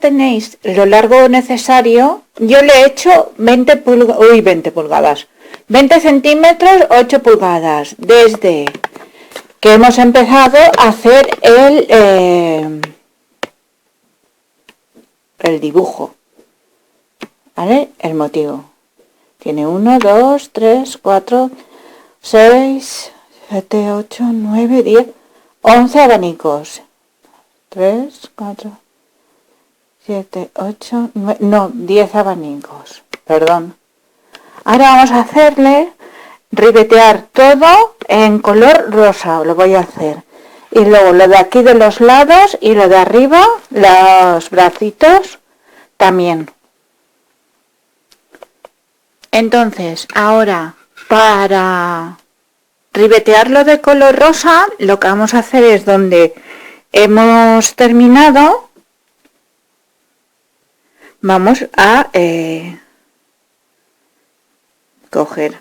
tenéis lo largo necesario, yo le he hecho 20 pulgadas, 20 centímetros, 8 pulgadas, desde que hemos empezado a hacer el dibujo, ¿vale? El motivo. Tiene 1, 2, 3, 4, 6, 7, 8, 9, 10, 11 abanicos. 3, 4, 7, 8, 9, no, 10 abanicos, perdón. Ahora vamos a hacerle ribetear todo en color rosa, lo voy a hacer. Y luego lo de aquí de los lados y lo de arriba, los bracitos, también. Entonces, ahora, para ribetearlo de color rosa, lo que vamos a hacer es donde hemos terminado, vamos a coger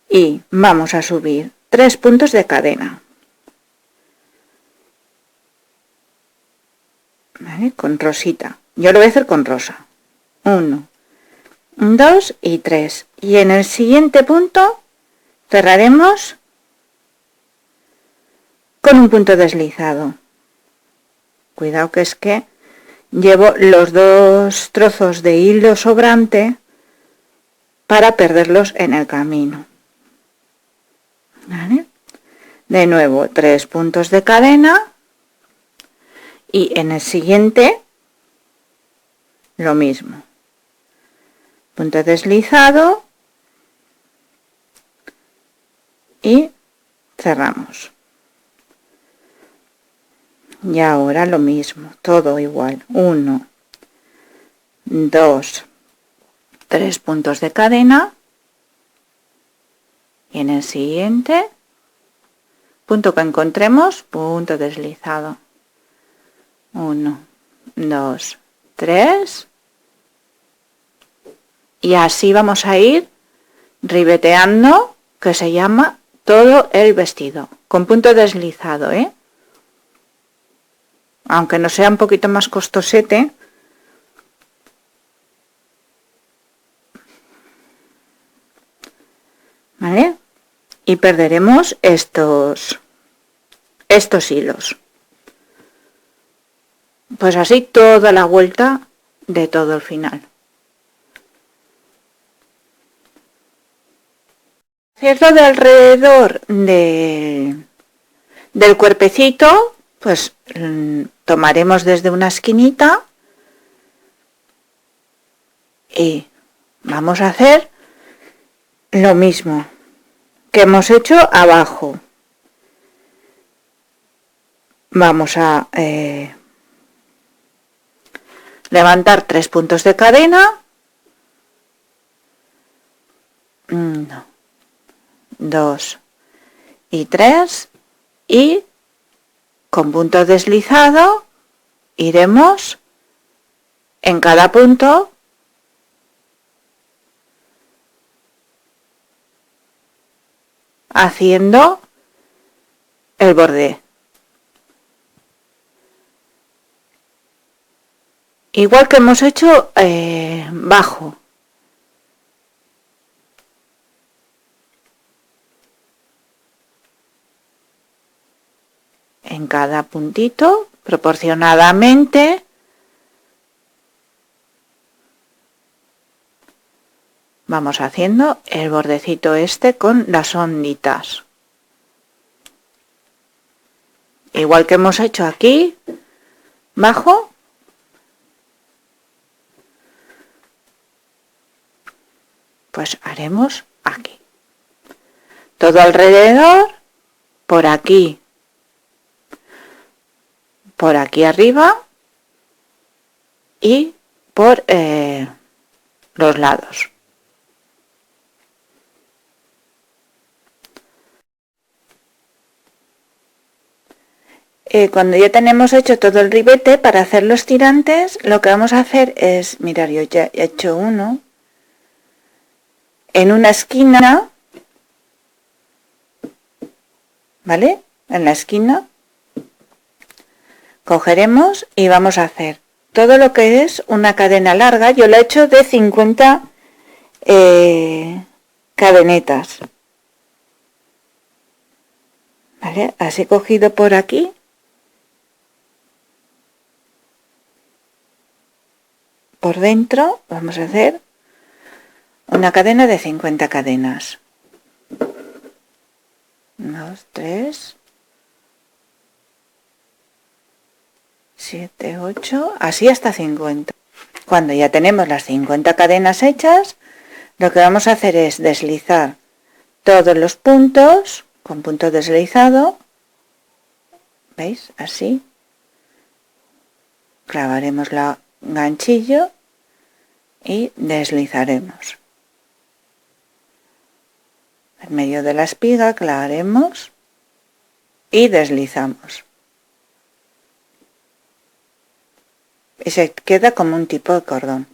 y vamos a subir 3 puntos de cadena, ¿vale? Con rosita. Yo lo voy a hacer con rosa. 1, 2 y 3. Y en el siguiente punto cerraremos con un punto deslizado. Cuidado que es que llevo los 2 trozos de hilo sobrante para perderlos en el camino, ¿vale? De nuevo 3 puntos de cadena y en el siguiente lo mismo, punto deslizado y cerramos. Y ahora lo mismo, todo igual, 1, 2, 3 puntos de cadena y en el siguiente punto que encontremos, punto deslizado. 1, 2, 3 y así vamos a ir ribeteando, que se llama todo el vestido, con punto deslizado, aunque no sea un poquito más costosete, ¿vale? Y perderemos estos hilos. Pues así toda la vuelta de todo el final. Cierro de alrededor del cuerpecito, pues tomaremos desde una esquinita y vamos a hacer lo mismo que hemos hecho abajo. Vamos a levantar 3 puntos de cadena, 1, 2 y 3 y con punto deslizado iremos en cada punto haciendo el borde, igual que hemos hecho bajo. En cada puntito proporcionadamente vamos haciendo el bordecito este con las onditas, igual que hemos hecho aquí bajo, pues haremos aquí todo alrededor, por aquí arriba y por los lados. Cuando ya tenemos hecho todo el ribete, para hacer los tirantes lo que vamos a hacer es, mirar, yo ya he hecho uno en una esquina, ¿vale? En la esquina cogeremos y vamos a hacer todo lo que es una cadena larga. Yo la he hecho de 50 cadenetas, ¿vale? Así cogido por aquí, por dentro vamos a hacer una cadena de 50 cadenas. 2, 3, 7, 8, así hasta 50. Cuando ya tenemos las 50 cadenas hechas, lo que vamos a hacer es deslizar todos los puntos con punto deslizado, ¿veis? Así. Clavaremos la ganchillo y deslizaremos. En medio de la espiga clavaremos y deslizamos. Y se queda como un tipo de cordón.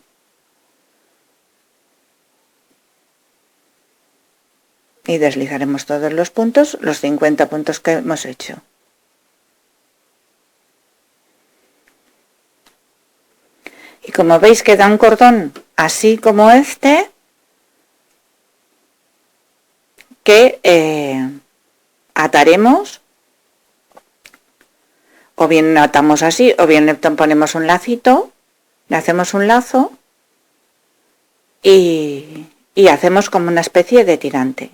Y deslizaremos todos los puntos, los 50 puntos que hemos hecho. Y como veis queda un cordón así como este, que ataremos, o bien atamos así, o bien le ponemos un lacito, le hacemos un lazo y hacemos como una especie de tirante.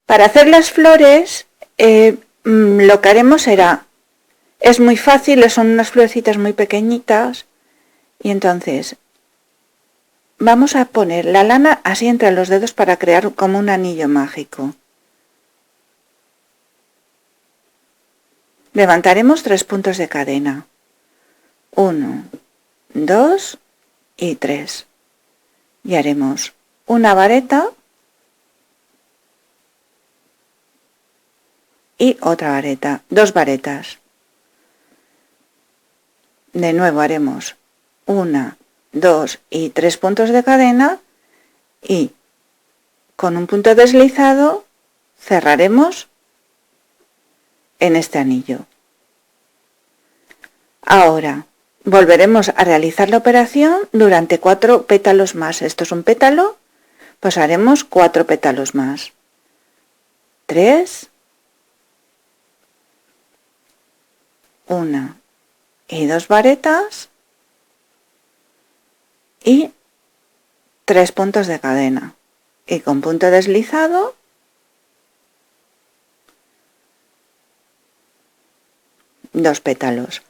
Para hacer las flores, lo que haremos será, es muy fácil, son unas florecitas muy pequeñitas, y entonces vamos a poner la lana así entre los dedos para crear como un anillo mágico. Levantaremos 3 puntos de cadena, 1, 2 y 3, y haremos una vareta y otra vareta, 2 varetas. De nuevo haremos 1, 2 y 3 puntos de cadena y con un punto deslizado cerraremos en este anillo. Ahora volveremos a realizar la operación durante 4 pétalos más. Esto es un pétalo, pues haremos 4 pétalos más. 3, 1 y 2 varetas y 3 puntos de cadena, y con punto deslizado dos pétalos.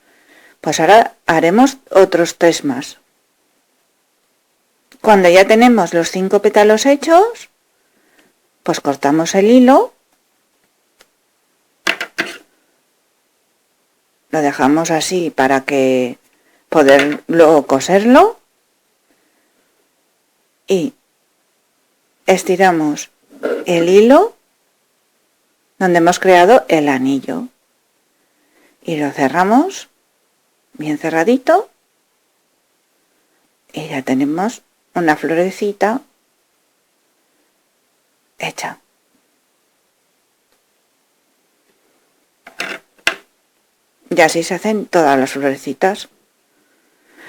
Pues ahora haremos otros 3 más. Cuando ya tenemos los 5 pétalos hechos, pues cortamos el hilo, lo dejamos así para que poder luego coserlo, y estiramos el hilo donde hemos creado el anillo y lo cerramos bien cerradito y ya tenemos una florecita hecha. Y así se hacen todas las florecitas.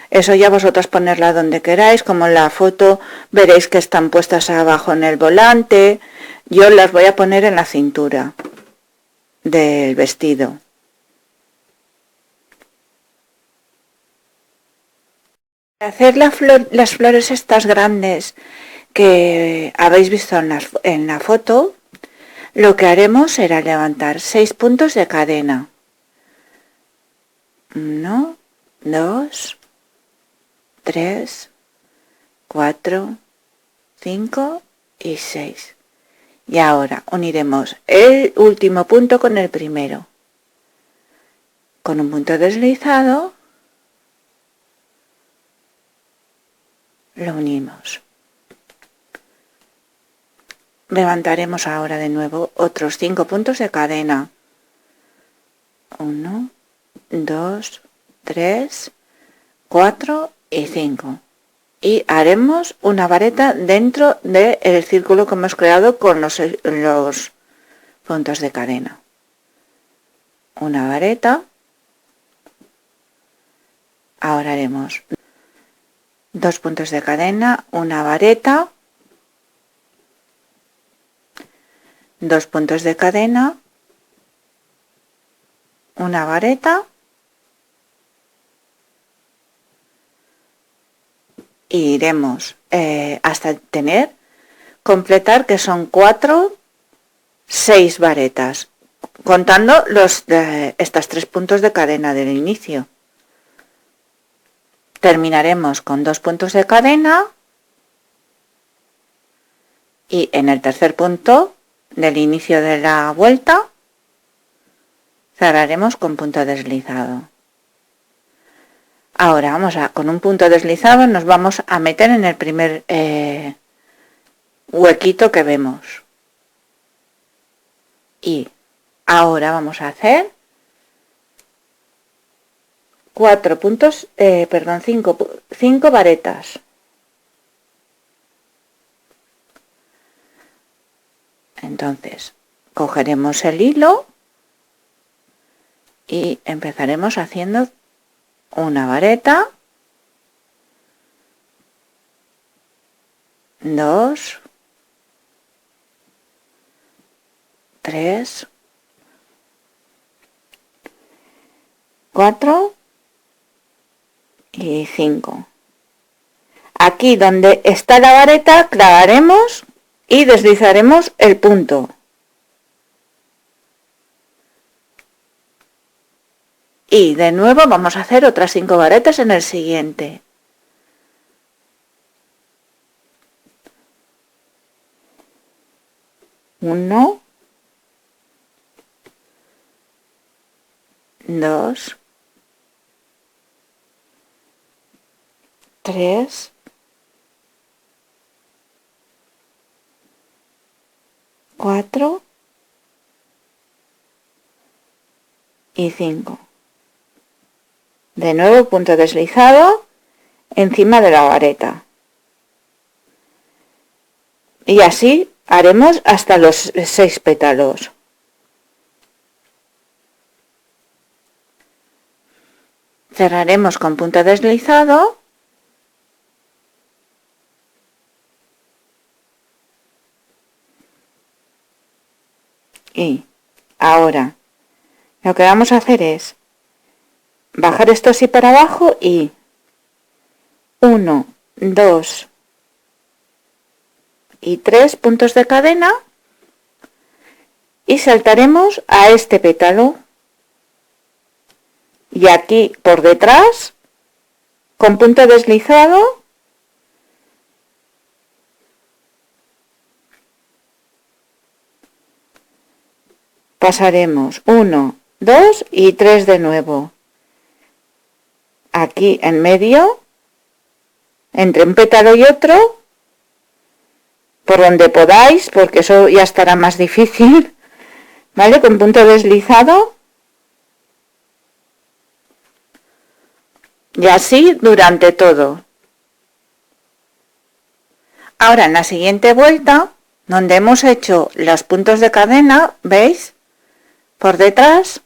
Eso ya vosotras ponerla donde queráis, como en la foto veréis que están puestas abajo en el volante. Yo las voy a poner en la cintura del vestido. Para hacer las flores estas grandes que habéis visto en la foto, lo que haremos será levantar 6 puntos de cadena. 1, 2, 3, 4, 5 y 6. Y ahora uniremos el último punto con el primero. Con un punto deslizado lo unimos. Levantaremos ahora de nuevo otros 5 puntos de cadena. 1, 2, 3, 4 y 5. y haremos una vareta dentro del círculo que hemos creado con los puntos de cadena. Una vareta. Ahora haremos 2 puntos de cadena, una vareta, 2 puntos de cadena, una vareta y iremos hasta completar, que son 4, 6 varetas, contando estas 3 puntos de cadena del inicio. Terminaremos con 2 puntos de cadena y en el tercer punto del inicio de la vuelta cerraremos con punto deslizado. Ahora con un punto deslizado nos vamos a meter en el primer huequito que vemos. Y ahora vamos a hacer 5 varetas. Entonces cogeremos el hilo y empezaremos haciendo una vareta, 2, 3, 4 y 5. Aquí donde está la vareta clavaremos y deslizaremos el punto. Y de nuevo vamos a hacer otras 5 varetas en el siguiente. Uno, 2, 3, 4 y 5. De nuevo punto deslizado encima de la vareta. Y así haremos hasta los 6 pétalos. Cerraremos con punto deslizado y ahora lo que vamos a hacer es bajar esto así para abajo y 1, 2 y 3 puntos de cadena y saltaremos a este pétalo y aquí por detrás con punto deslizado pasaremos 1, 2 y 3 de nuevo. Aquí en medio, entre un pétalo y otro, por donde podáis, porque eso ya estará más difícil, ¿vale? Con punto deslizado. Y así durante todo. Ahora en la siguiente vuelta, donde hemos hecho los puntos de cadena, ¿veis? Por detrás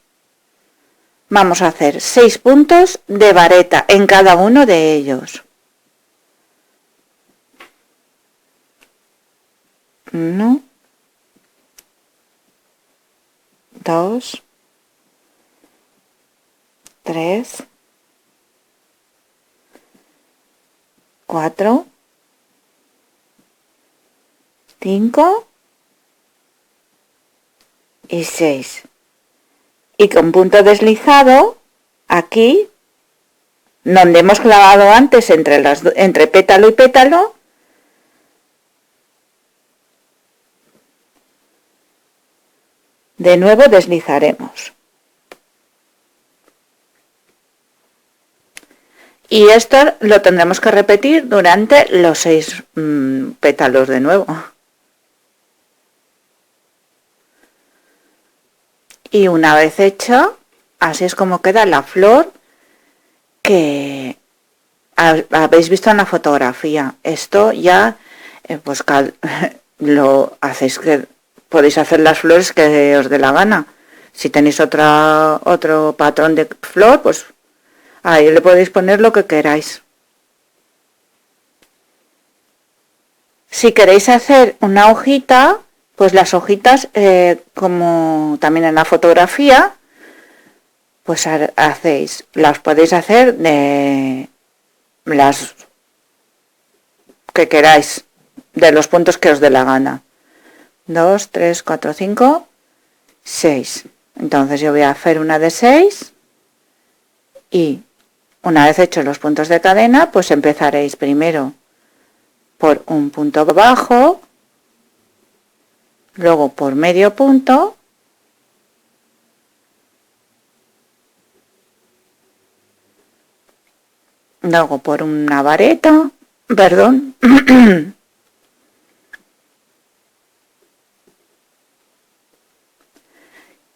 vamos a hacer 6 puntos de vareta en cada uno de ellos. 1, 2, 3, 4, 5 y 6. Y con punto deslizado aquí donde hemos clavado antes entre pétalo y pétalo, de nuevo deslizaremos. Y esto lo tendremos que repetir durante los 6 pétalos de nuevo. Y una vez hecha, así es como queda la flor que habéis visto en la fotografía. Esto ya, pues lo hacéis, que podéis hacer las flores que os dé la gana. Si tenéis otro patrón de flor, pues ahí le podéis poner lo que queráis. Si queréis hacer una hojita, pues las hojitas, como también en la fotografía, pues las podéis hacer de las que queráis, de los puntos que os dé la gana. 2, 3, 4, 5, 6. Entonces yo voy a hacer una de 6 y una vez hechos los puntos de cadena, pues empezaréis primero por un punto bajo, luego por medio punto, luego por una vareta, perdón,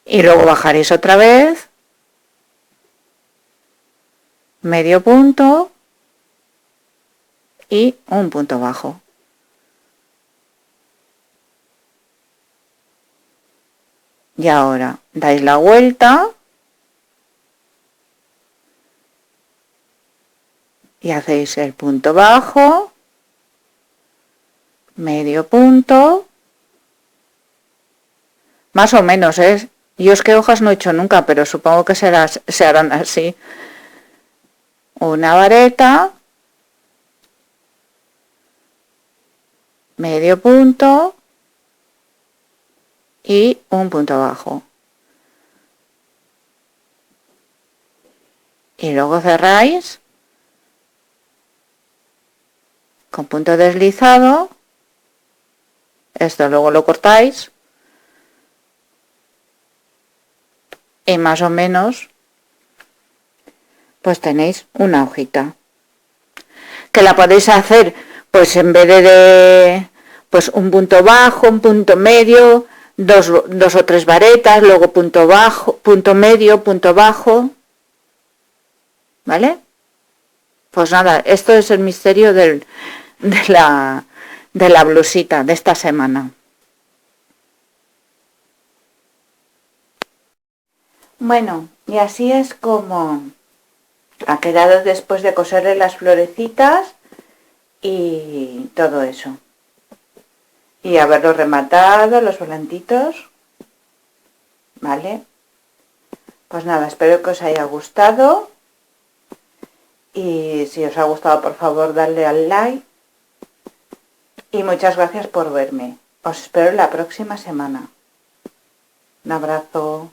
y luego bajaréis otra vez, medio punto y un punto bajo. Y ahora dais la vuelta y hacéis el punto bajo, medio punto, más o menos, ¿eh? Yo es que hojas no he hecho nunca, pero supongo que se harán así. Una vareta, medio punto y un punto bajo. Y luego cerráis con punto deslizado. Esto luego lo cortáis. Y más o menos pues tenéis una hojita. Que la podéis hacer pues en vez de pues un punto bajo, un punto medio, dos o tres varetas, luego punto bajo, punto medio, punto bajo. ¿Vale? Pues nada, esto es el misterio de la blusita de esta semana. Bueno, y así es como ha quedado después de coserle las florecitas y todo eso. Y haberlo rematado, los volantitos. ¿Vale? Pues nada, espero que os haya gustado. Y si os ha gustado, por favor, darle al like. Y muchas gracias por verme. Os espero la próxima semana. Un abrazo.